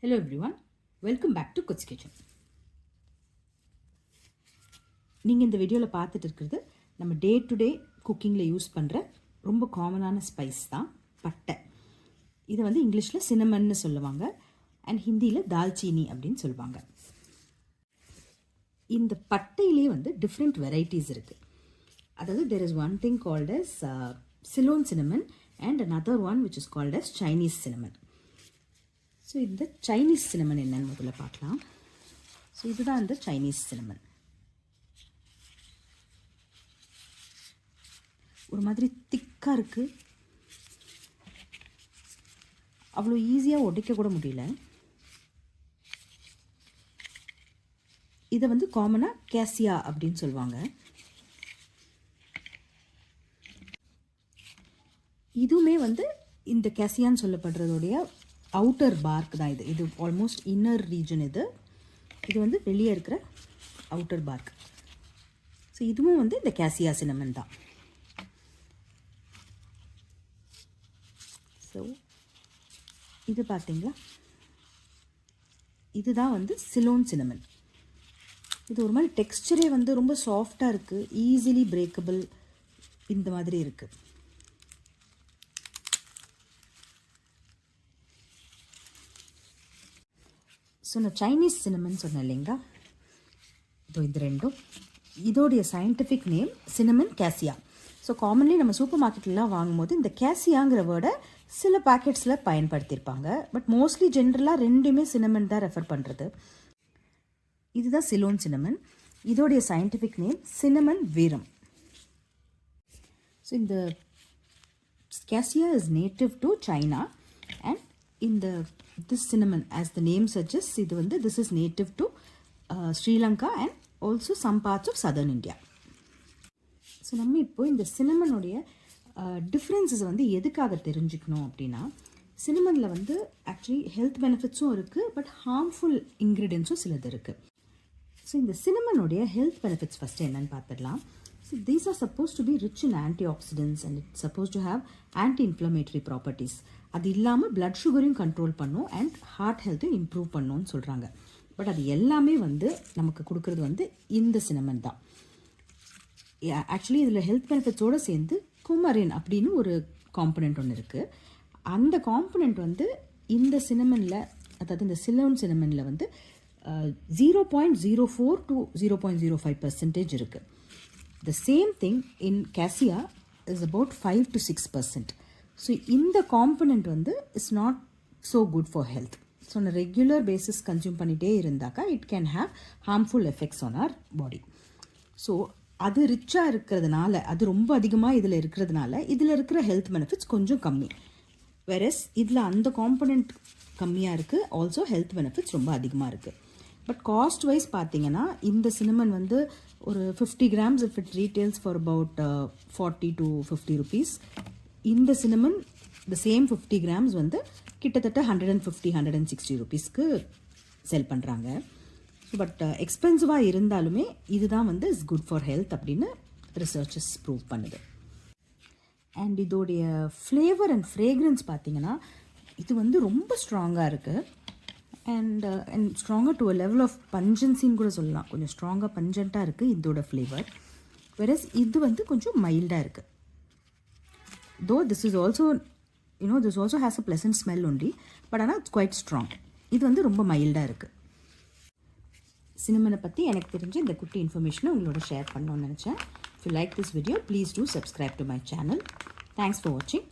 Hello everyone, welcome back to Kuts Kitchen. நீங்கள் இந்த வீடியோவில் பார்த்துட்டு இருக்கிறது நம்ம டே டு டே குக்கிங்கில் யூஸ் பண்ணுற ரொம்ப காமனான ஸ்பைஸ் தான் பட்டை. இதை வந்து இங்கிலீஷில் சினமன்னு சொல்லுவாங்க அண்ட் ஹிந்தியில் தால்ச்சீனி அப்படின்னு சொல்லுவாங்க. இந்த பட்டையிலே வந்து டிஃப்ரெண்ட் வெரைட்டிஸ் இருக்குது. அதாவது there is one thing called as Ceylon cinnamon and another one which is called as Chinese cinnamon. So இந்த சைனீஸ் சினமன் என்னன்னு முதல்ல பார்க்கலாம். ஸோ இதுதான் இந்த சைனீஸ் சினமன். ஒரு மாதிரி திக்காக இருக்குது, அவ்வளோ ஈஸியாக உடைக்க கூட முடியல. இதை வந்து காமனாக கேசியா அப்படின்னு சொல்லுவாங்க. இதுவுமே வந்து இந்த கேசியான்னு சொல்லப்படுறதோடைய அவுட்டர் பார்க் தான். இது ஆல்மோஸ்ட் இன்னர் ரீஜன். இது வந்து வெளியே இருக்கிற அவுட்டர் பார்க். ஸோ இதுவும் வந்து இந்த கேசியா சினமன் தான். ஸோ இது பார்த்தீங்களா, இதுதான் வந்து சிலோன் சினமன். இது ஒரு மாதிரி டெக்ஸ்சரே வந்து ரொம்ப சாஃப்டாக இருக்குது, ஈஸிலி பிரேக்கபிள் இந்த மாதிரி இருக்குது. ஸோ நான் சைனீஸ் சினமன் சொன்னேன் இல்லைங்களா, இது ரெண்டும். இதோடைய scientific name cinnamon Kezia. So commonly நம்ம சூப்பர் மார்க்கெட்லாம் வாங்கும்போது இந்த கேசியாங்கிற வேர்டை சில பேக்கெட்ஸில் பயன்படுத்தியிருப்பாங்க. பட் மோஸ்ட்லி ஜென்ரலாக ரெண்டுமே சினமன் தான் ரெஃபர் பண்ணுறது. இதுதான் சிலோன் சினமன். இதோடைய சயின்டிஃபிக் நேம் சினமன் வீரம். ஸோ இந்த Kezia is native to China and இந்த this cinnamon, as the name suggests, இது வந்து this is native to Sri Lanka and also some parts of southern India. So நம்ம இப்போ இந்த சினமனுடைய differences வந்து எதுக்காக தெரிஞ்சுக்கணும் அப்படின்னா, சினமனில் வந்து ஆக்சுவலி ஹெல்த் பெனிஃபிட்ஸும் இருக்குது, பட் ஹார்ம்ஃபுல் இன்க்ரீடியன்ஸும் சிலது இருக்குது. ஸோ இந்த சினமனுடைய ஹெல்த் பெனிஃபிட்ஸ் ஃபஸ்ட்டு என்னென்னு பார்த்துடலாம். So these are suppose to be rich in antioxidants and it's suppose to have anti inflammatory properties. அது இல்லாமல் பிளட் சுகரையும் கண்ட்ரோல் பண்ணும் அண்ட் ஹார்ட் ஹெல்த்தையும் இம்ப்ரூவ் பண்ணும்னு சொல்கிறாங்க. பட் அது எல்லாமே வந்து நமக்கு கொடுக்குறது வந்து இந்த சினமன் தான். ஆக்சுவலி இதில் ஹெல்த் பெனிஃபிட்ஸோடு சேர்ந்து குமரின் அப்படின்னு ஒரு காம்பனண்ட் ஒன்று இருக்குது. அந்த காம்பனண்ட் வந்து இந்த சினமனில், அதாவது இந்த சிலோன் சினமனில் வந்து 0.04 to 0.05% இருக்குது. The same thing in cassia is about 5 to 6%. So இந்த காம்பனண்ட் வந்து it's not so good for health. So நான் ரெகுலர் பேசிஸ் கன்சியூம் பண்ணிகிட்டே இருந்தாக்கா it can have harmful effects on our body. So அது ரிச்சாக இருக்கிறதுனால, அது ரொம்ப அதிகமாக இதில் இருக்கிறதுனால இதில் இருக்கிற ஹெல்த் பெனிஃபிட்ஸ் கொஞ்சம் கம்மி. வெரஸ் இதில் அந்த காம்பனண்ட் கம்மியாக இருக்குது, ஆல்சோ ஹெல்த் பெனிஃபிட்ஸ் ரொம்ப அதிகமாக இருக்குது. பட் காஸ்ட் வைஸ் பார்த்தீங்கன்னா இந்த சினமன் வந்து ஒரு 50 grams if it retails for about 40 to 50 rupees. இந்த சினமன் the same 50 grams வந்து கிட்டத்தட்ட 150-160 rupeesக்கு செல் பண்ணுறாங்க. பட் எக்ஸ்பென்சிவாக இருந்தாலுமே இதுதான் வந்து இஸ் குட் ஃபார் ஹெல்த் அப்படின்னு ரிசர்ச்சஸ் ப்ரூவ் பண்ணுது. அண்ட் இதோடைய ஃப்ளேவர் அண்ட் ஃப்ரேக்ரன்ஸ் பார்த்தீங்கன்னா இது வந்து ரொம்ப ஸ்ட்ராங்காக இருக்குது. அண்ட் ஸ்ட்ராங்காக டு அ லெவல் ஆஃப் பஞ்சன்சின்னு கூட சொல்லலாம். கொஞ்சம் ஸ்ட்ராங்காக பஞ்சண்ட்டாக இருக்குது இதோட ஃப்ளேவர். வெரஸ் இது வந்து கொஞ்சம் மைல்டாக இருக்குது. தோ this is also this also has a pleasant smell only, but ஆனால் இட்ஸ் குவைட் ஸ்ட்ராங். இது வந்து ரொம்ப மைல்டாக இருக்குது. சினமனை பற்றி எனக்கு தெரிஞ்ச இந்த குட்டி இன்ஃபர்மேஷனை உங்களோட ஷேர் பண்ணணும்னு நினச்சேன். If you like this video please do subscribe to my channel. Thanks for வாட்சிங்.